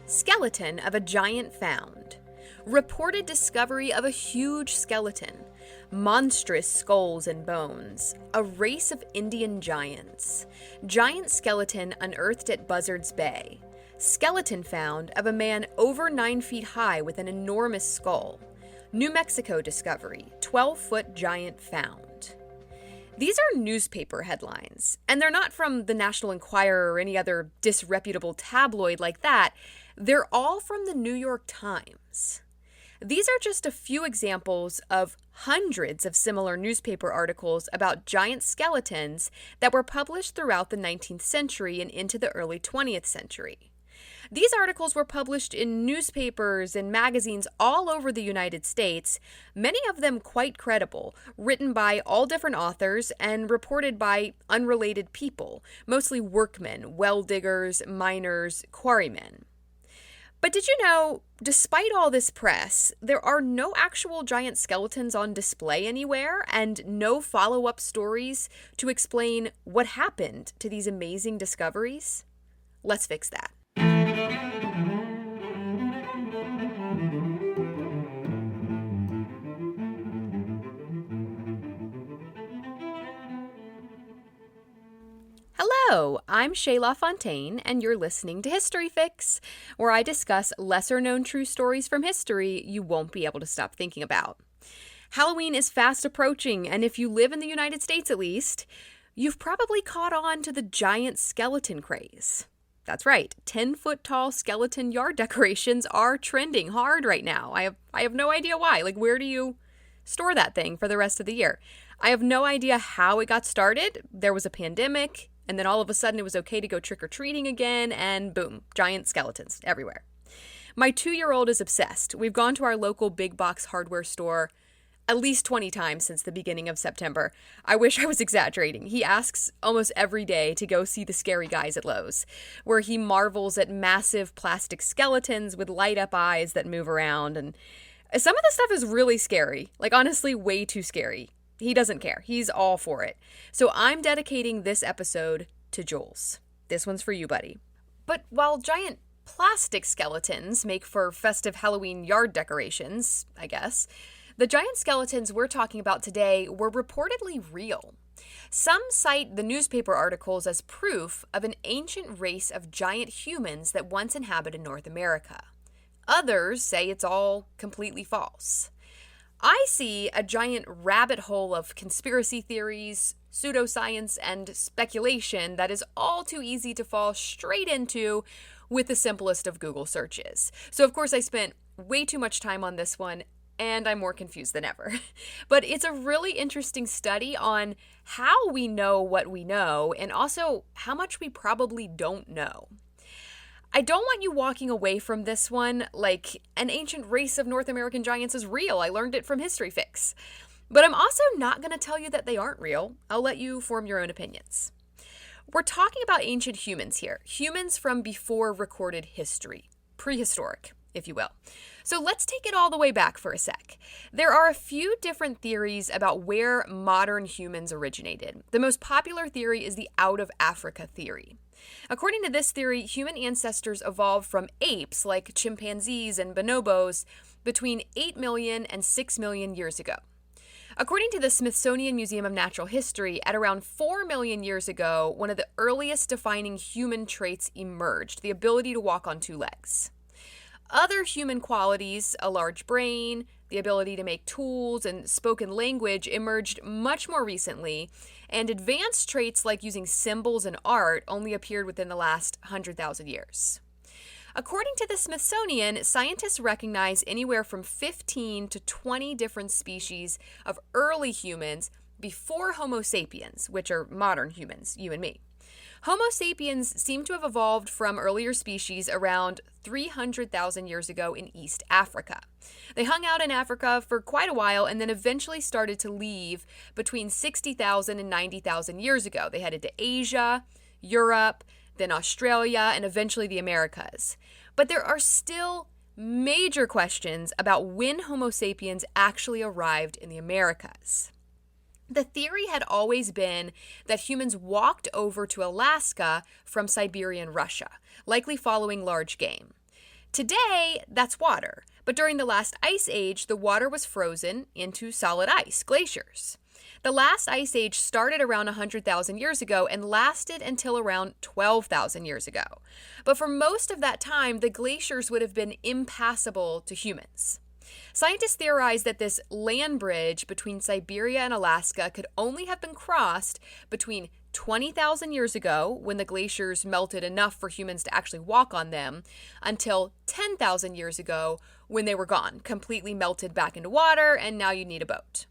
Skeleton of a giant found. Reported discovery of a huge skeleton. Monstrous skulls and bones. A race of Indian giants. Giant skeleton unearthed at Buzzards Bay. Skeleton found of a man over 9 feet high with an enormous skull. New Mexico discovery. 12-foot giant found. These are newspaper headlines, and they're not from the National Enquirer or any other disreputable tabloid like that. They're all from the New York Times. These are just a few examples of hundreds of similar newspaper articles about giant skeletons that were published throughout the 19th century and into the early 20th century. These articles were published in newspapers and magazines all over the United States, many of them quite credible, written by all different authors and reported by unrelated people, mostly workmen, well diggers, miners, quarrymen. But did you know, despite all this press, there are no actual giant skeletons on display anywhere and no follow-up stories to explain what happened to these amazing discoveries? Let's fix that. Hello, I'm Shayla Fontaine, and you're listening to History Fix, where I discuss lesser-known true stories from history you won't be able to stop thinking about. Halloween is fast approaching, and if you live in the United States at least, you've probably caught on to the giant skeleton craze. That's right, 10-foot-tall skeleton yard decorations are trending hard right now. I have no idea why. Like, where do you store that thing for the rest of the year? I have no idea how it got started. There was a pandemic, and then all of a sudden it was okay to go trick-or-treating again, and boom, giant skeletons everywhere. My 2-year-old is obsessed. We've gone to our local big box hardware store at least 20 times since the beginning of September. I wish I was exaggerating. He asks almost every day to go see the scary guys at Lowe's, where he marvels at massive plastic skeletons with light-up eyes that move around, and some of the stuff is really scary. Like, honestly, way too scary. He doesn't care. He's all for it. So I'm dedicating this episode to Jules. This one's for you, buddy. But while giant plastic skeletons make for festive Halloween yard decorations, I guess, the giant skeletons we're talking about today were reportedly real. Some cite the newspaper articles as proof of an ancient race of giant humans that once inhabited North America. Others say it's all completely false. I see a giant rabbit hole of conspiracy theories, pseudoscience, and speculation that is all too easy to fall straight into with the simplest of Google searches. So of course I spent way too much time on this one, and I'm more confused than ever. But it's a really interesting study on how we know what we know, and also how much we probably don't know. I don't want you walking away from this one like an ancient race of North American giants is real. I learned it from History Fix. But I'm also not going to tell you that they aren't real. I'll let you form your own opinions. We're talking about ancient humans here. Humans from before recorded history. Prehistoric, if you will. So let's take it all the way back for a sec. There are a few different theories about where modern humans originated. The most popular theory is the out of Africa theory. According to this theory, human ancestors evolved from apes like chimpanzees and bonobos between 8 million and 6 million years ago. According to the Smithsonian Museum of Natural History, at around 4 million years ago, one of the earliest defining human traits emerged, the ability to walk on 2 legs. Other human qualities, a large brain, the ability to make tools, and spoken language emerged much more recently, and advanced traits like using symbols and art only appeared within the last 100,000 years. According to the Smithsonian, scientists recognize anywhere from 15 to 20 different species of early humans before Homo sapiens, which are modern humans, you and me. Homo sapiens seem to have evolved from earlier species around 300,000 years ago in East Africa. They hung out in Africa for quite a while and then eventually started to leave between 60,000 and 90,000 years ago. They headed to Asia, Europe, then Australia, and eventually the Americas. But there are still major questions about when Homo sapiens actually arrived in the Americas. The theory had always been that humans walked over to Alaska from Siberian Russia, likely following large game. Today, that's water, but during the last ice age, the water was frozen into solid ice, glaciers. The last ice age started around 100,000 years ago and lasted until around 12,000 years ago. But for most of that time, the glaciers would have been impassable to humans. Scientists theorize that this land bridge between Siberia and Alaska could only have been crossed between 20,000 years ago, when the glaciers melted enough for humans to actually walk on them, until 10,000 years ago, when they were gone, completely melted back into water, and now you need a boat.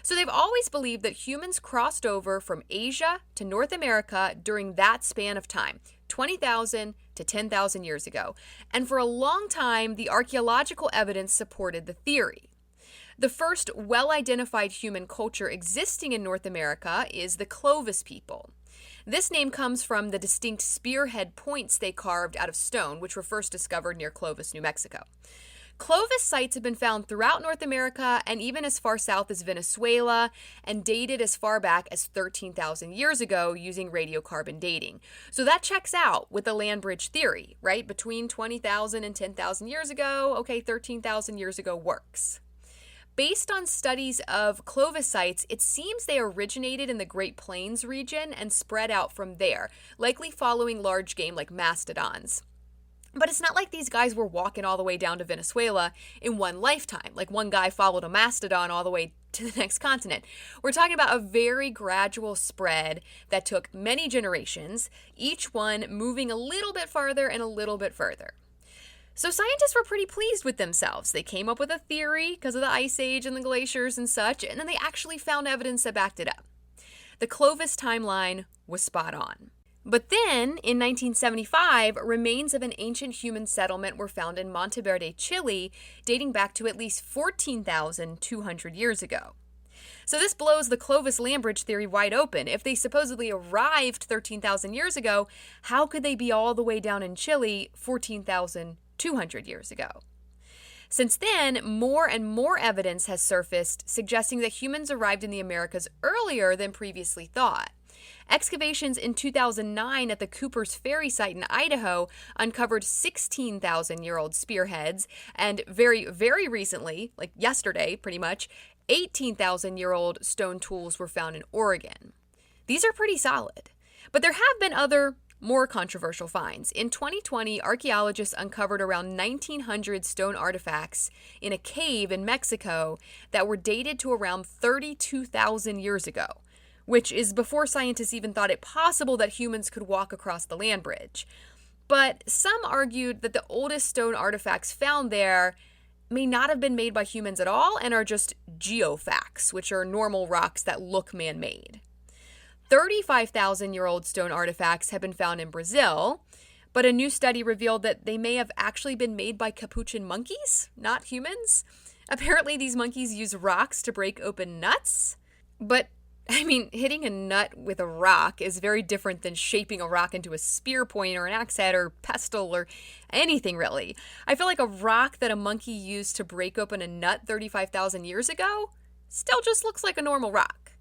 So they've always believed that humans crossed over from Asia to North America during that span of time, 20,000 to 10,000 years ago. And for a long time, the archaeological evidence supported the theory. The first well-identified human culture existing in North America is the Clovis people. This name comes from the distinct spearhead points they carved out of stone, which were first discovered near Clovis, New Mexico. Clovis sites have been found throughout North America and even as far south as Venezuela, and dated as far back as 13,000 years ago using radiocarbon dating. So that checks out with the land bridge theory, right? Between 20,000 and 10,000 years ago, okay, 13,000 years ago works. Based on studies of Clovis sites, it seems they originated in the Great Plains region and spread out from there, likely following large game like mastodons. But it's not like these guys were walking all the way down to Venezuela in one lifetime, like one guy followed a mastodon all the way to the next continent. We're talking about a very gradual spread that took many generations, each one moving a little bit farther and a little bit further. So scientists were pretty pleased with themselves. They came up with a theory because of the ice age and the glaciers and such, and then they actually found evidence that backed it up. The Clovis timeline was spot on. But then, in 1975, remains of an ancient human settlement were found in Monteverde, Chile, dating back to at least 14,200 years ago. So this blows the Clovis land bridge theory wide open. If they supposedly arrived 13,000 years ago, how could they be all the way down in Chile 14,200 years ago? Since then, more and more evidence has surfaced suggesting that humans arrived in the Americas earlier than previously thought. Excavations in 2009 at the Cooper's Ferry site in Idaho uncovered 16,000-year-old spearheads, and very, very recently, like yesterday pretty much, 18,000-year-old stone tools were found in Oregon. These are pretty solid. But there have been other, more controversial finds. In 2020, archaeologists uncovered around 1,900 stone artifacts in a cave in Mexico that were dated to around 32,000 years ago, which is before scientists even thought it possible that humans could walk across the land bridge. But some argued that the oldest stone artifacts found there may not have been made by humans at all and are just geofacts, which are normal rocks that look man-made. 35,000-year-old stone artifacts have been found in Brazil, but a new study revealed that they may have actually been made by capuchin monkeys, not humans. Apparently, these monkeys use rocks to break open nuts, but hitting a nut with a rock is very different than shaping a rock into a spear point or an axe head or pestle or anything really. I feel like a rock that a monkey used to break open a nut 35,000 years ago still just looks like a normal rock.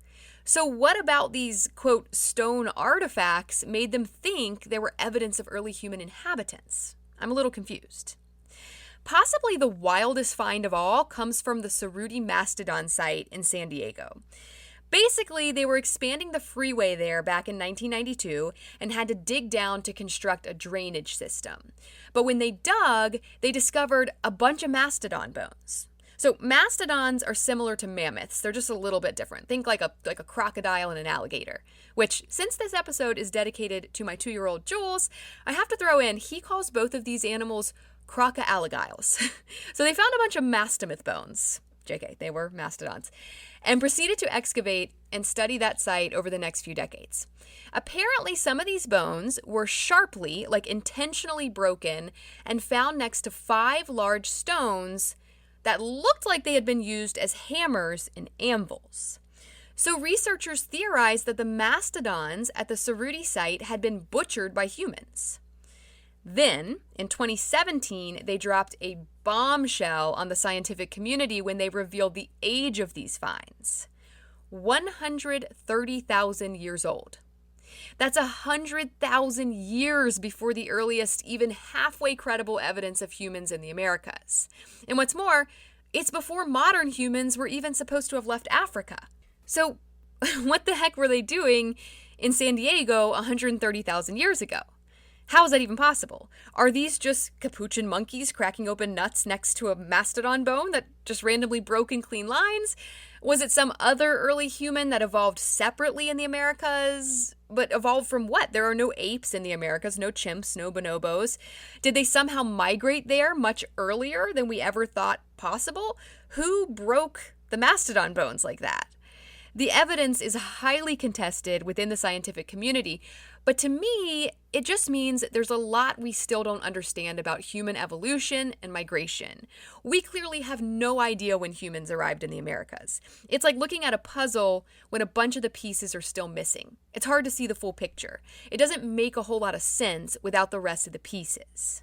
So what about these, quote, stone artifacts made them think there were evidence of early human inhabitants? I'm a little confused. Possibly the wildest find of all comes from the Cerruti Mastodon site in San Diego. Basically, they were expanding the freeway there back in 1992 and had to dig down to construct a drainage system. But when they dug, they discovered a bunch of mastodon bones. So mastodons are similar to mammoths. They're just a little bit different. Think like a crocodile and an alligator, which, since this episode is dedicated to my 2-year-old Jules, I have to throw in, he calls both of these animals croco-alligiles. So they found a bunch of mastomyth bones. JK, they were mastodons, and proceeded to excavate and study that site over the next few decades. Apparently, some of these bones were sharply, intentionally broken and found next to 5 large stones that looked like they had been used as hammers and anvils. So researchers theorized that the mastodons at the Cerruti site had been butchered by humans. Then, in 2017, they dropped a bombshell on the scientific community when they revealed the age of these finds. 130,000 years old. That's 100,000 years before the earliest, even halfway credible evidence of humans in the Americas. And what's more, it's before modern humans were even supposed to have left Africa. So, what the heck were they doing in San Diego 130,000 years ago? How is that even possible? Are these just capuchin monkeys cracking open nuts next to a mastodon bone that just randomly broke in clean lines? Was it some other early human that evolved separately in the Americas? But evolved from what? There are no apes in the Americas, no chimps, no bonobos. Did they somehow migrate there much earlier than we ever thought possible? Who broke the mastodon bones like that? The evidence is highly contested within the scientific community, but to me, it just means there's a lot we still don't understand about human evolution and migration. We clearly have no idea when humans arrived in the Americas. It's like looking at a puzzle when a bunch of the pieces are still missing. It's hard to see the full picture. It doesn't make a whole lot of sense without the rest of the pieces.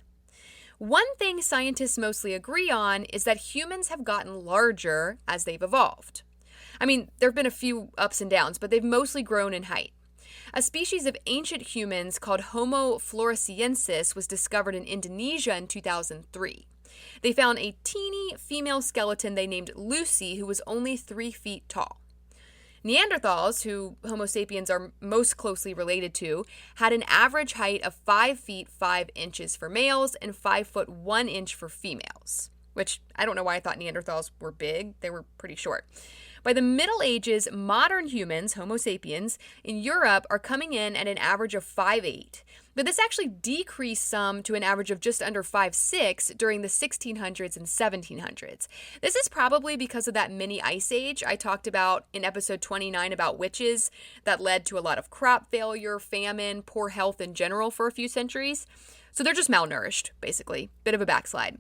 One thing scientists mostly agree on is that humans have gotten larger as they've evolved. I mean, there have been a few ups and downs, but they've mostly grown in height. A species of ancient humans called Homo floresiensis was discovered in Indonesia in 2003. They found a teeny female skeleton they named Lucy, who was only 3 feet tall. Neanderthals, who Homo sapiens are most closely related to, had an average height of 5 feet 5 inches for males and 5 foot 1 inch for females, which I don't know why I thought Neanderthals were big. They were pretty short. By the Middle Ages, modern humans, Homo sapiens, in Europe are coming in at an average of 5'8", but this actually decreased some to an average of just under 5'6" during the 1600s and 1700s. This is probably because of that mini ice age I talked about in episode 29 about witches that led to a lot of crop failure, famine, poor health in general for a few centuries. So they're just malnourished, basically. Bit of a backslide.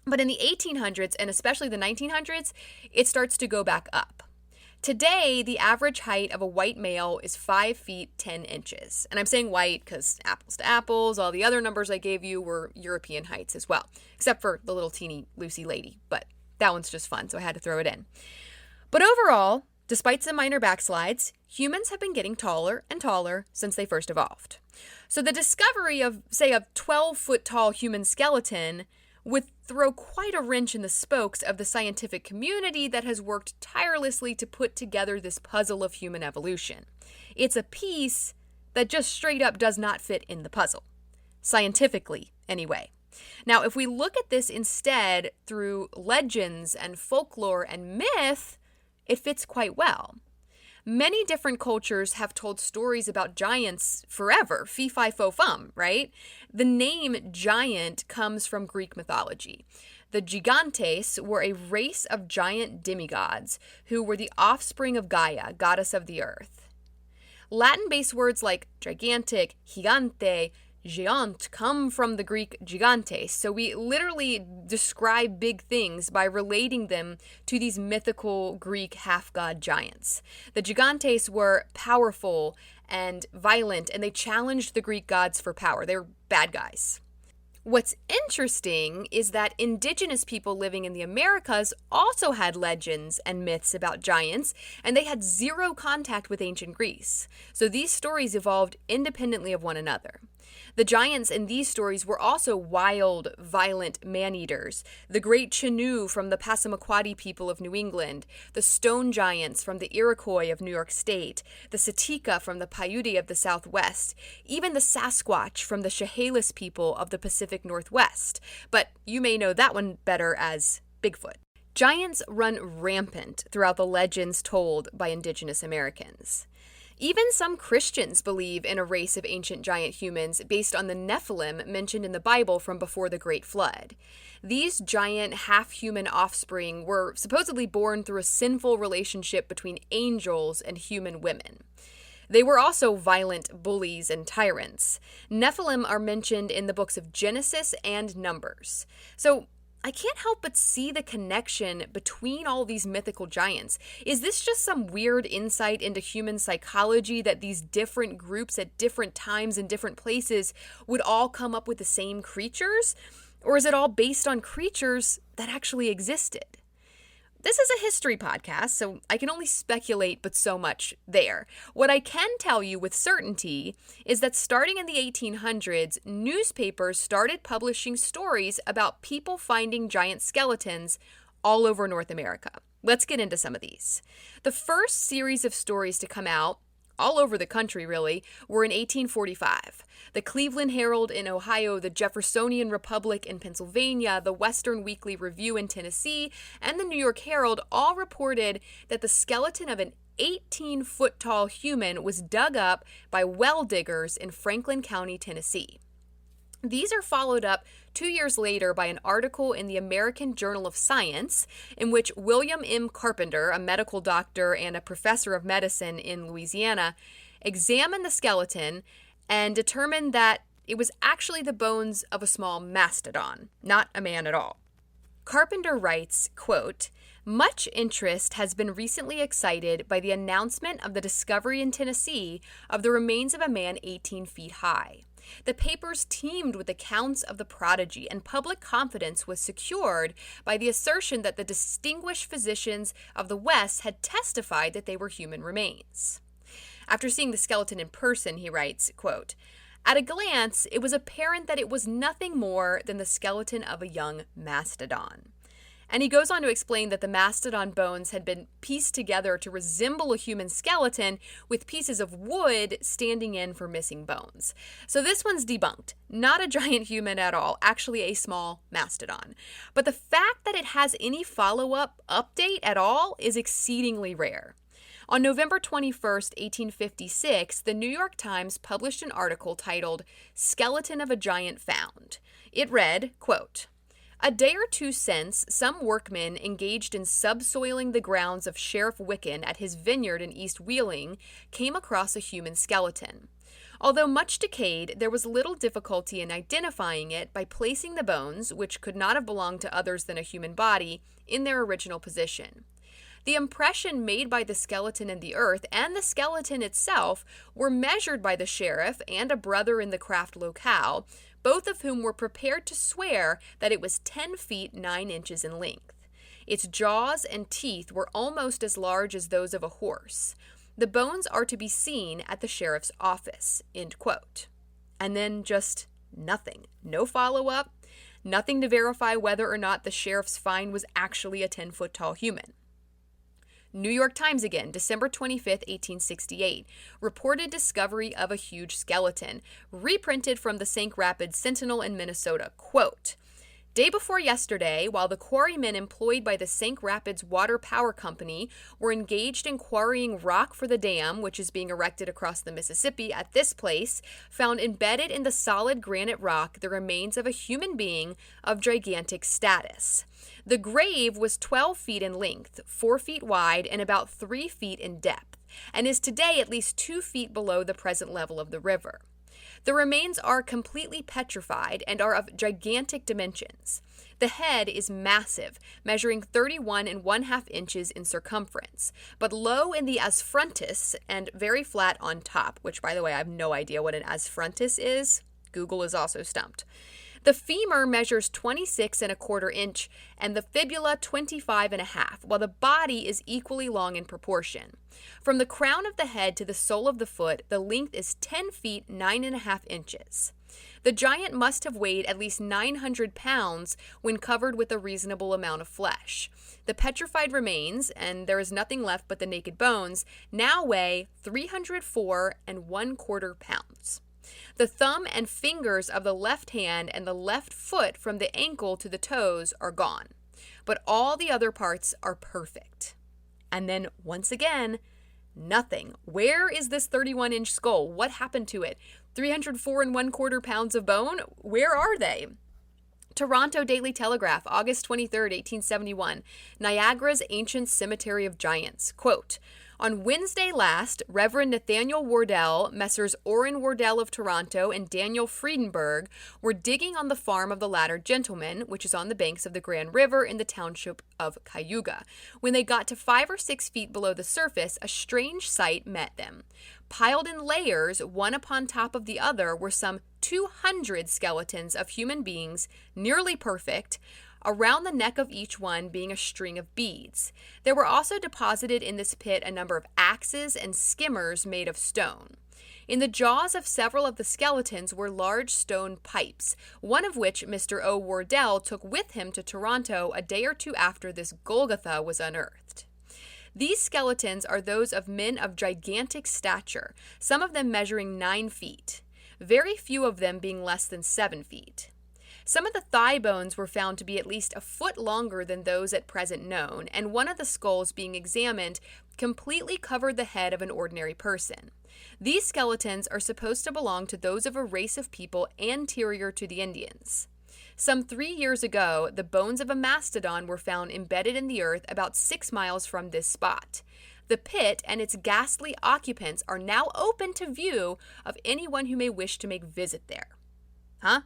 But in the 1800s and especially the 1900s, it starts to go back up. Today, the average height of a white male is 5 feet 10 inches. And I'm saying white because apples to apples, all the other numbers I gave you were European heights as well, except for the little teeny Lucy lady. But that one's just fun, so I had to throw it in. But overall, despite some minor backslides, humans have been getting taller and taller since they first evolved. So the discovery of, say, a 12-foot tall human skeleton would throw quite a wrench in the spokes of the scientific community that has worked tirelessly to put together this puzzle of human evolution. It's a piece that just straight up does not fit in the puzzle. Scientifically, anyway. Now, if we look at this instead through legends and folklore and myth, it fits quite well. Many different cultures have told stories about giants forever, fee fi fo fum, right? The name giant comes from Greek mythology. The gigantes were a race of giant demigods who were the offspring of Gaia, goddess of the earth. Latin-based words like gigantic, gigante, géant come from the Greek gigantes, so we literally describe big things by relating them to these mythical Greek half-god giants. The gigantes were powerful and violent, and they challenged the Greek gods for power. They were bad guys. What's interesting is that indigenous people living in the Americas also had legends and myths about giants, and they had zero contact with ancient Greece. So these stories evolved independently of one another. The giants in these stories were also wild, violent man-eaters. The great Chenoo from the Passamaquoddy people of New England, the stone giants from the Iroquois of New York State, the Satika from the Paiute of the Southwest, even the Sasquatch from the Chehalis people of the Pacific Northwest. But you may know that one better as Bigfoot. Giants run rampant throughout the legends told by indigenous Americans. Even some Christians believe in a race of ancient giant humans based on the Nephilim mentioned in the Bible from before the Great Flood. These giant half-human offspring were supposedly born through a sinful relationship between angels and human women. They were also violent bullies and tyrants. Nephilim are mentioned in the books of Genesis and Numbers. So I can't help but see the connection between all these mythical giants. Is this just some weird insight into human psychology that these different groups at different times and different places would all come up with the same creatures? Or is it all based on creatures that actually existed? This is a history podcast, so I can only speculate, but so much there. What I can tell you with certainty is that starting in the 1800s, newspapers started publishing stories about people finding giant skeletons all over North America. Let's get into some of these. The first series of stories to come out all over the country, really, were in 1845. The Cleveland Herald in Ohio, the Jeffersonian Republic in Pennsylvania, the Western Weekly Review in Tennessee, and the New York Herald all reported that the skeleton of an 18-foot-tall human was dug up by well diggers in Franklin County, Tennessee. These are followed up 2 years later by an article in the American Journal of Science in which William M. Carpenter, a medical doctor and a professor of medicine in Louisiana, examined the skeleton and determined that it was actually the bones of a small mastodon, not a man at all. Carpenter writes, quote, "Much interest has been recently excited by the announcement of the discovery in Tennessee of the remains of a man 18 feet high. The papers teemed with accounts of the prodigy, and public confidence was secured by the assertion that the distinguished physicians of the West had testified that they were human remains." After seeing the skeleton in person, he writes, quote, "At a glance, it was apparent that it was nothing more than the skeleton of a young mastodon." And he goes on to explain that the mastodon bones had been pieced together to resemble a human skeleton with pieces of wood standing in for missing bones. So this one's debunked. Not a giant human at all, actually a small mastodon. But the fact that it has any follow-up update at all is exceedingly rare. On November 21st, 1856, the New York Times published an article titled "Skeleton of a Giant Found." It read, quote, "A day or two since, some workmen engaged in subsoiling the grounds of Sheriff Wicken at his vineyard in East Wheeling came across a human skeleton. Although much decayed, there was little difficulty in identifying it by placing the bones, which could not have belonged to others than a human body, in their original position. The impression made by the skeleton in the earth and the skeleton itself were measured by the sheriff and a brother in the craft locale, both of whom were prepared to swear that it was 10 feet 9 inches in length. Its jaws and teeth were almost as large as those of a horse. The bones are to be seen at the sheriff's office," end quote. And then just nothing. No follow-up, nothing to verify whether or not the sheriff's find was actually a 10-foot-tall human. New York Times again, December 25th, 1868, reported discovery of a huge skeleton, reprinted from the St. Rapids Sentinel in Minnesota. Quote, "Day before yesterday, while the quarrymen employed by the St. Rapids Water Power Company were engaged in quarrying rock for the dam, which is being erected across the Mississippi at this place, found embedded in the solid granite rock the remains of a human being of gigantic status. The grave was 12 feet in length, 4 feet wide, and about 3 feet in depth, and is today at least 2 feet below the present level of the river. The remains are completely petrified and are of gigantic dimensions. The head is massive, measuring 31½ inches in circumference, but low in the asfrontis and very flat on top," which, by the way, I have no idea what an asfrontis is. Google is also stumped. "The femur measures 26¼ inch and the fibula 25½, while the body is equally long in proportion. From the crown of the head to the sole of the foot, the length is 10 feet 9½ inches. The giant must have weighed at least 900 pounds when covered with a reasonable amount of flesh. The petrified remains, and there is nothing left but the naked bones, now weigh 304¼ pounds. The thumb and fingers of the left hand and the left foot from the ankle to the toes are gone, but all the other parts are perfect." And then, once again, nothing. Where is this 31-inch skull? What happened to it? 304¼ pounds of bone? Where are they? Toronto Daily Telegraph, August 23rd, 1871. Niagara's Ancient Cemetery of Giants. Quote, "On Wednesday last, Reverend Nathaniel Wardell, Messrs. Orrin Wardell of Toronto, and Daniel Friedenberg were digging on the farm of the latter gentleman, which is on the banks of the Grand River in the township of Cayuga. When they got to 5 or 6 feet below the surface, a strange sight met them. Piled in layers, one upon top of the other, were some 200 skeletons of human beings, nearly perfect, around the neck of each one being a string of beads. There were also deposited in this pit a number of axes and skimmers made of stone. In the jaws of several of the skeletons were large stone pipes, one of which Mr. O. Wardell took with him to Toronto a day or two after this Golgotha was unearthed. These skeletons are those of men of gigantic stature, some of them measuring 9 feet, very few of them being less than 7 feet. Some of the thigh bones were found to be at least a foot longer than those at present known, and one of the skulls being examined completely covered the head of an ordinary person. These skeletons are supposed to belong to those of a race of people anterior to the Indians. Some 3 years ago, the bones of a mastodon were found embedded in the earth about 6 miles from this spot. The pit and its ghastly occupants are now open to view of anyone who may wish to make visit there. Huh?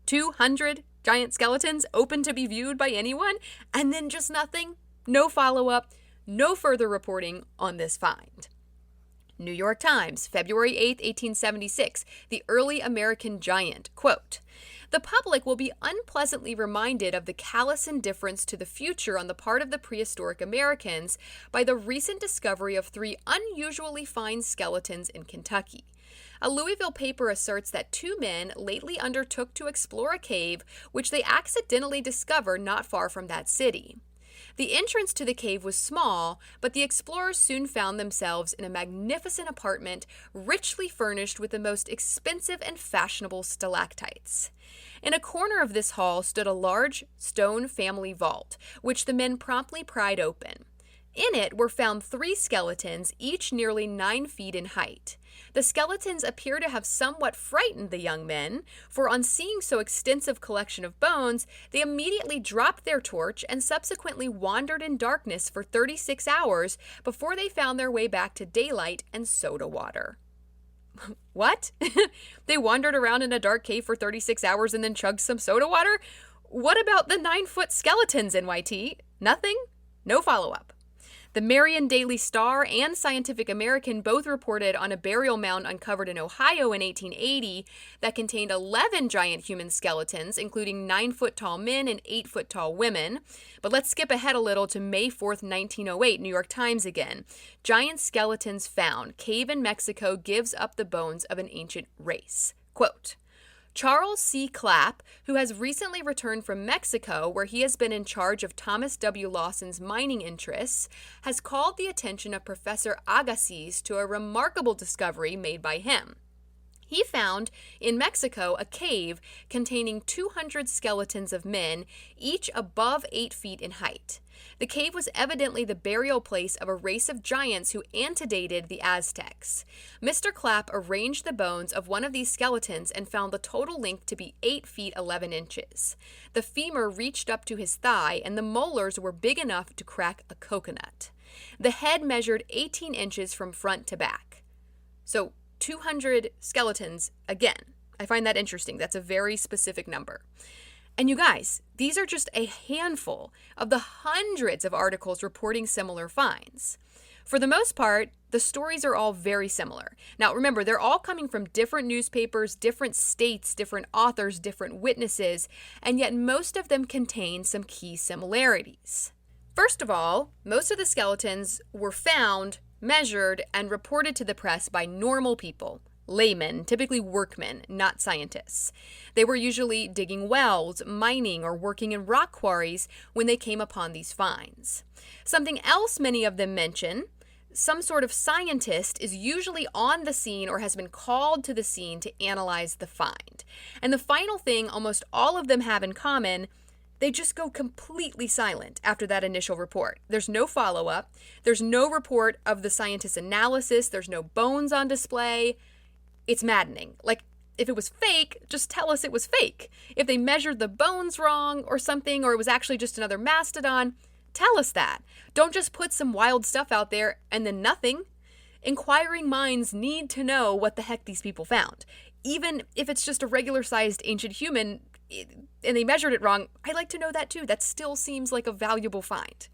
200 giant skeletons open to be viewed by anyone, and then just nothing? No follow-up, no further reporting on this find. New York Times, February 8, 1876, the early American giant, quote, "The public will be unpleasantly reminded of the callous indifference to the future on the part of the prehistoric Americans by the recent discovery of 3 unusually fine skeletons in Kentucky. A Louisville paper asserts that 2 men lately undertook to explore a cave which they accidentally discovered not far from that city. The entrance to the cave was small, but the explorers soon found themselves in a magnificent apartment richly furnished with the most expensive and fashionable stalactites. In a corner of this hall stood a large stone family vault, which the men promptly pried open. In it were found 3 skeletons, each nearly 9 feet in height. The skeletons appear to have somewhat frightened the young men, for on seeing so extensive collection of bones, they immediately dropped their torch and subsequently wandered in darkness for 36 hours before they found their way back to daylight and soda water." What? They wandered around in a dark cave for 36 hours and then chugged some soda water? What about the 9-foot skeletons, NYT? Nothing? No follow-up. The Marion Daily Star and Scientific American both reported on a burial mound uncovered in Ohio in 1880 that contained 11 giant human skeletons, including 9-foot-tall men and 8-foot-tall women. But let's skip ahead a little to May 4th, 1908, New York Times again. "Giant skeletons found. Cave in Mexico gives up the bones of an ancient race." Quote, "Charles C. Clapp, who has recently returned from Mexico, where he has been in charge of Thomas W. Lawson's mining interests, has called the attention of Professor Agassiz to a remarkable discovery made by him. He found in Mexico a cave containing 200 skeletons of men, each above 8 feet in height. The cave was evidently the burial place of a race of giants who antedated the Aztecs. Mr. Clapp arranged the bones of one of these skeletons and found the total length to be 8 feet 11 inches. The femur reached up to his thigh, and the molars were big enough to crack a coconut. The head measured 18 inches from front to back." So 200 skeletons, again. I find that interesting. That's a very specific number. And you guys, these are just a handful of the hundreds of articles reporting similar finds. For the most part, the stories are all very similar. Now remember, they're all coming from different newspapers, different states, different authors, different witnesses, and yet most of them contain some key similarities. First of all, most of the skeletons were found, measured, and reported to the press by normal people, laymen, typically workmen, not scientists. They were usually digging wells, mining, or working in rock quarries when they came upon these finds. Something else many of them mention: some sort of scientist is usually on the scene or has been called to the scene to analyze the find. And the final thing almost all of them have in common: they just go completely silent after that initial report. There's no follow-up. There's no report of the scientist's analysis. There's no bones on display. It's maddening. Like, if it was fake, just tell us it was fake. If they measured the bones wrong or something, or it was actually just another mastodon, tell us that. Don't just put some wild stuff out there and then nothing. Inquiring minds need to know what the heck these people found. Even if it's just a regular-sized ancient human and they measured it wrong, I'd like to know that too. That still seems like a valuable find.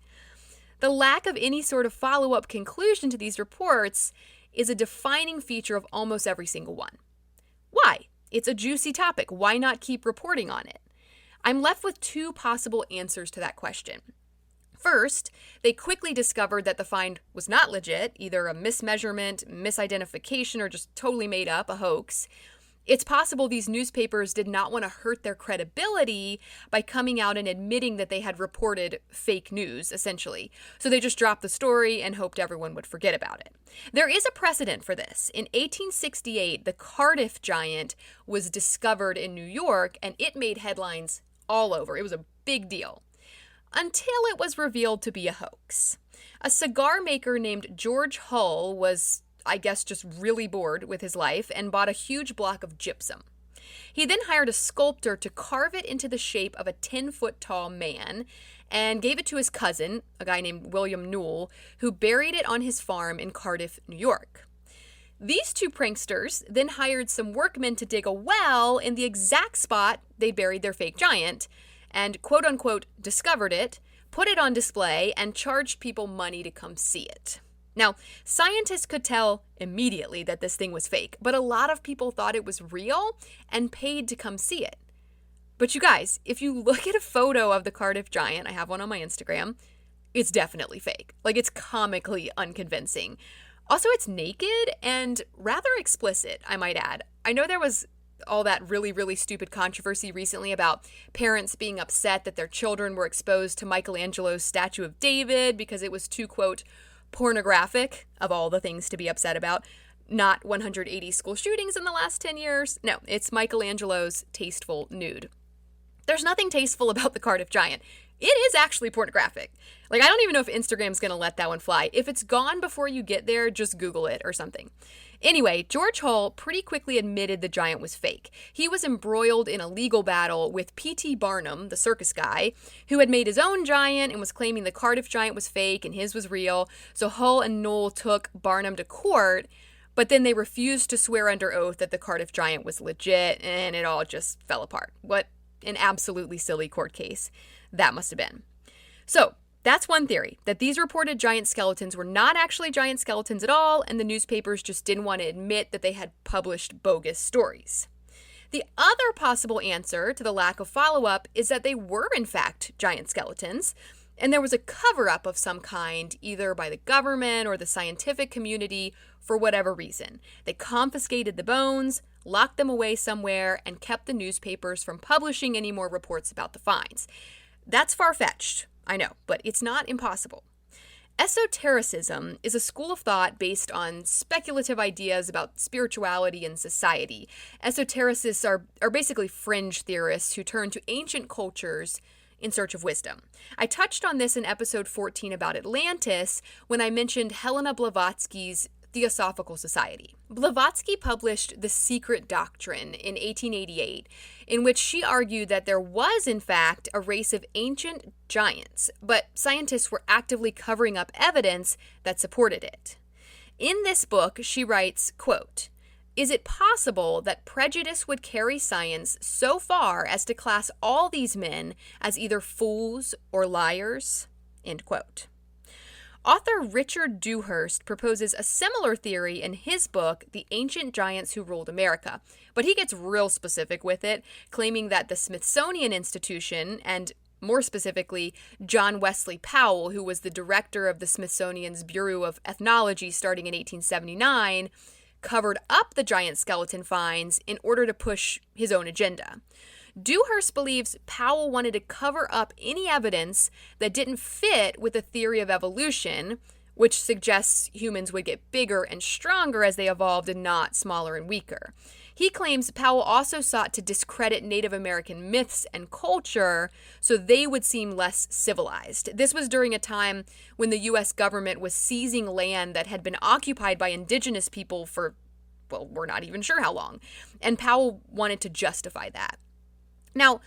The lack of any sort of follow-up conclusion to these reports is a defining feature of almost every single one. Why? It's a juicy topic. Why not keep reporting on it? I'm left with two possible answers to that question. First, they quickly discovered that the find was not legit, either a mismeasurement, misidentification, or just totally made up, a hoax. It's possible these newspapers did not want to hurt their credibility by coming out and admitting that they had reported fake news, essentially. So they just dropped the story and hoped everyone would forget about it. There is a precedent for this. In 1868, the Cardiff giant was discovered in New York, and it made headlines all over. It was a big deal. Until it was revealed to be a hoax. A cigar maker named George Hull was, I guess, just really bored with his life and bought a huge block of gypsum. He then hired a sculptor to carve it into the shape of a 10-foot tall man and gave it to his cousin, a guy named William Newell, who buried it on his farm in Cardiff, New York. These two pranksters then hired some workmen to dig a well in the exact spot they buried their fake giant and quote-unquote discovered it, put it on display, and charged people money to come see it. Now, scientists could tell immediately that this thing was fake, but a lot of people thought it was real and paid to come see it. But you guys, if you look at a photo of the Cardiff giant, I have one on my Instagram, it's definitely fake. Like, it's comically unconvincing. Also, it's naked and rather explicit, I might add. I know there was all that really, really stupid controversy recently about parents being upset that their children were exposed to Michelangelo's statue of David because it was too, quote, pornographic, of all the things to be upset about. Not 180 school shootings in the last 10 years. No, it's Michelangelo's tasteful nude. There's nothing tasteful about the Cardiff giant. It is actually pornographic. Like, I don't even know if Instagram's going to let that one fly. If it's gone before you get there, just Google it or something. Anyway, George Hull pretty quickly admitted the giant was fake. He was embroiled in a legal battle with P.T. Barnum, the circus guy, who had made his own giant and was claiming the Cardiff giant was fake and his was real. So Hull and Newell took Barnum to court, but then they refused to swear under oath that the Cardiff giant was legit, and it all just fell apart. What an absolutely silly court case that must have been. So that's one theory, that these reported giant skeletons were not actually giant skeletons at all, and the newspapers just didn't want to admit that they had published bogus stories. The other possible answer to the lack of follow-up is that they were in fact giant skeletons, and there was a cover-up of some kind, either by the government or the scientific community, for whatever reason. They confiscated the bones, locked them away somewhere, and kept the newspapers from publishing any more reports about the finds. That's far-fetched, I know, but it's not impossible. Esotericism is a school of thought based on speculative ideas about spirituality and society. Esotericists are basically fringe theorists who turn to ancient cultures in search of wisdom. I touched on this in episode 14 about Atlantis when I mentioned Helena Blavatsky's Theosophical Society. Blavatsky published The Secret Doctrine in 1888, in which she argued that there was, in fact, a race of ancient giants, but scientists were actively covering up evidence that supported it. In this book, she writes, quote, "Is it possible that prejudice would carry science so far as to class all these men as either fools or liars?" End quote. Author Richard Dewhurst proposes a similar theory in his book, The Ancient Giants Who Ruled America, but he gets real specific with it, claiming that the Smithsonian Institution, and more specifically, John Wesley Powell, who was the director of the Smithsonian's Bureau of Ethnology starting in 1879, covered up the giant skeleton finds in order to push his own agenda. Dewhurst believes Powell wanted to cover up any evidence that didn't fit with the theory of evolution, which suggests humans would get bigger and stronger as they evolved and not smaller and weaker. He claims Powell also sought to discredit Native American myths and culture so they would seem less civilized. This was during a time when the U.S. government was seizing land that had been occupied by indigenous people for, well, we're not even sure how long, and Powell wanted to justify that. Now,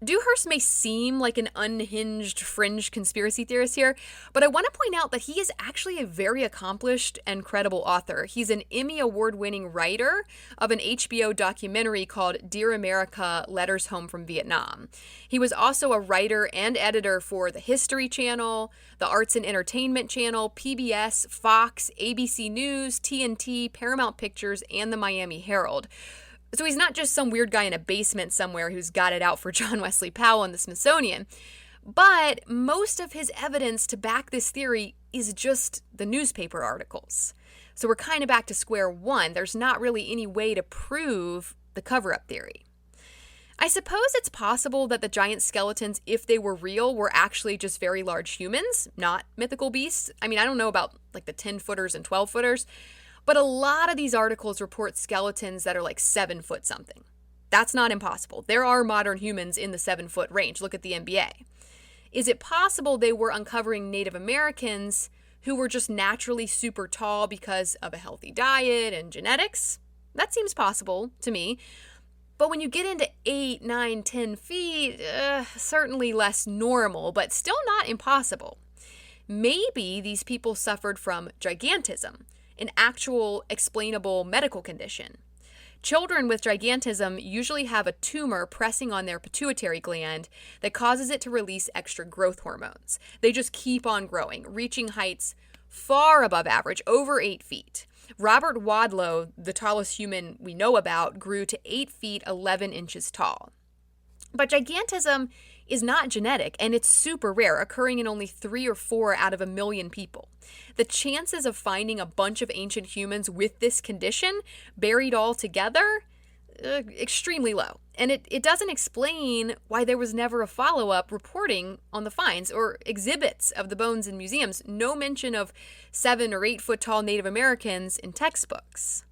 Dewhurst may seem like an unhinged fringe conspiracy theorist here, but I want to point out that he is actually a very accomplished and credible author. He's an Emmy Award-winning writer of an HBO documentary called Dear America, Letters Home from Vietnam. He was also a writer and editor for the History Channel, the Arts and Entertainment Channel, PBS, Fox, ABC News, TNT, Paramount Pictures, and the Miami Herald. So he's not just some weird guy in a basement somewhere who's got it out for John Wesley Powell and the Smithsonian. But most of his evidence to back this theory is just the newspaper articles. So we're kind of back to square one. There's not really any way to prove the cover-up theory. I suppose it's possible that the giant skeletons, if they were real, were actually just very large humans, not mythical beasts. I mean, I don't know about like the 10-footers and 12-footers, but a lot of these articles report skeletons that are like 7 foot something. That's not impossible. There are modern humans in the 7-foot range. Look at the NBA. Is it possible they were uncovering Native Americans who were just naturally super tall because of a healthy diet and genetics? That seems possible to me. But when you get into 8, 9, 10 feet, certainly less normal, but still not impossible. Maybe these people suffered from gigantism, an actual explainable medical condition. Children with gigantism usually have a tumor pressing on their pituitary gland that causes it to release extra growth hormones. They just keep on growing, reaching heights far above average, over 8 feet. Robert Wadlow, the tallest human we know about, grew to 8 feet 11 inches tall. But gigantism is not genetic, and it's super rare, occurring in only 3 or 4 out of 1 million people. The chances of finding a bunch of ancient humans with this condition buried all together, extremely low. And it doesn't explain why there was never a follow-up reporting on the finds or exhibits of the bones in museums. No mention of 7 or 8 foot tall Native Americans in textbooks.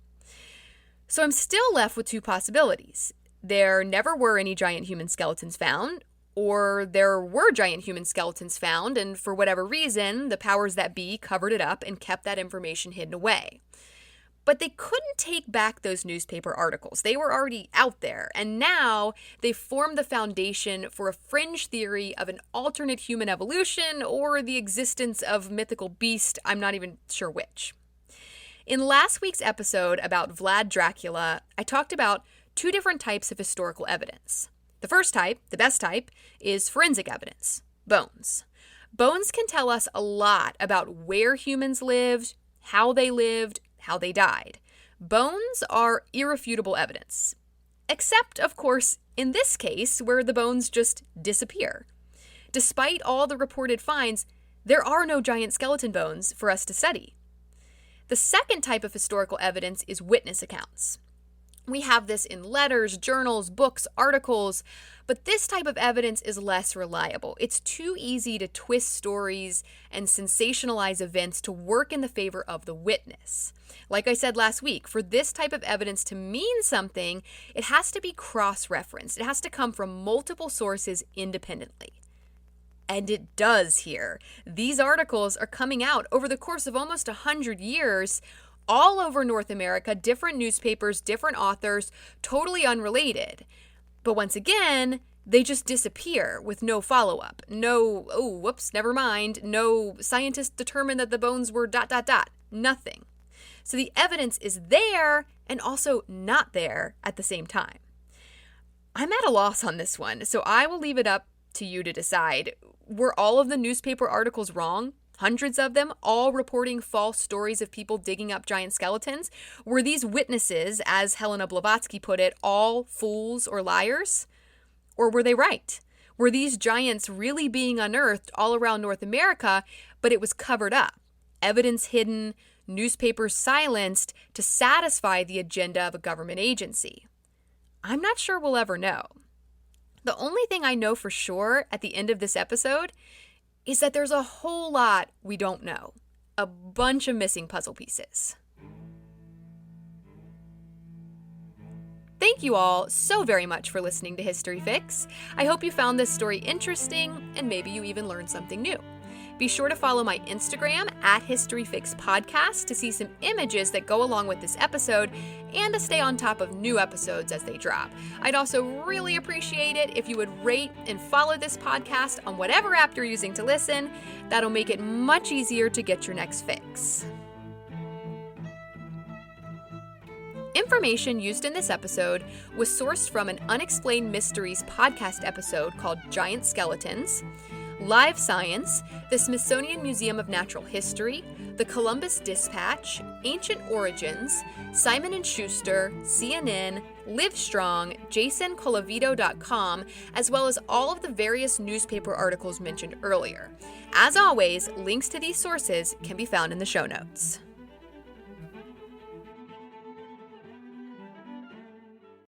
So I'm still left with 2 possibilities. There never were any giant human skeletons found, or there were giant human skeletons found, and for whatever reason, the powers that be covered it up and kept that information hidden away. But they couldn't take back those newspaper articles. They were already out there, and now they formed the foundation for a fringe theory of an alternate human evolution or the existence of mythical beast, I'm not even sure which. In last week's episode about Vlad Dracula, I talked about 2 different types of historical evidence. The first type, the best type, is forensic evidence, bones. Bones can tell us a lot about where humans lived, how they died. Bones are irrefutable evidence. Except, of course, in this case, where the bones just disappear. Despite all the reported finds, there are no giant skeleton bones for us to study. The second type of historical evidence is witness accounts. We have this in letters, journals, books, articles, but this type of evidence is less reliable. It's too easy to twist stories and sensationalize events to work in the favor of the witness. Like I said last week, for this type of evidence to mean something, it has to be cross-referenced. It has to come from multiple sources independently. And it does here. These articles are coming out over the course of almost 100 years, all over North America, different newspapers, different authors, totally unrelated. But once again, they just disappear with no follow-up. No, never mind. No, scientists determined that the bones were ... Nothing. So the evidence is there and also not there at the same time. I'm at a loss on this one, so I will leave it up to you to decide. Were all of the newspaper articles wrong? Hundreds of them, all reporting false stories of people digging up giant skeletons? Were these witnesses, as Helena Blavatsky put it, all fools or liars? Or were they right? Were these giants really being unearthed all around North America, but it was covered up? Evidence hidden, newspapers silenced to satisfy the agenda of a government agency? I'm not sure we'll ever know. The only thing I know for sure at the end of this episode is that there's a whole lot we don't know. A bunch of missing puzzle pieces. Thank you all so very much for listening to History Fix. I hope you found this story interesting and maybe you even learned something new. Be sure to follow my Instagram @HistoryFixPodcast to see some images that go along with this episode and to stay on top of new episodes as they drop. I'd also really appreciate it if you would rate and follow this podcast on whatever app you're using to listen. That'll make it much easier to get your next fix. Information used in this episode was sourced from an Unexplained Mysteries podcast episode called Giant Skeletons, Live Science, the Smithsonian Museum of Natural History, the Columbus Dispatch, Ancient Origins, Simon & Schuster, CNN, Livestrong, jasoncolavito.com, as well as all of the various newspaper articles mentioned earlier. As always, links to these sources can be found in the show notes.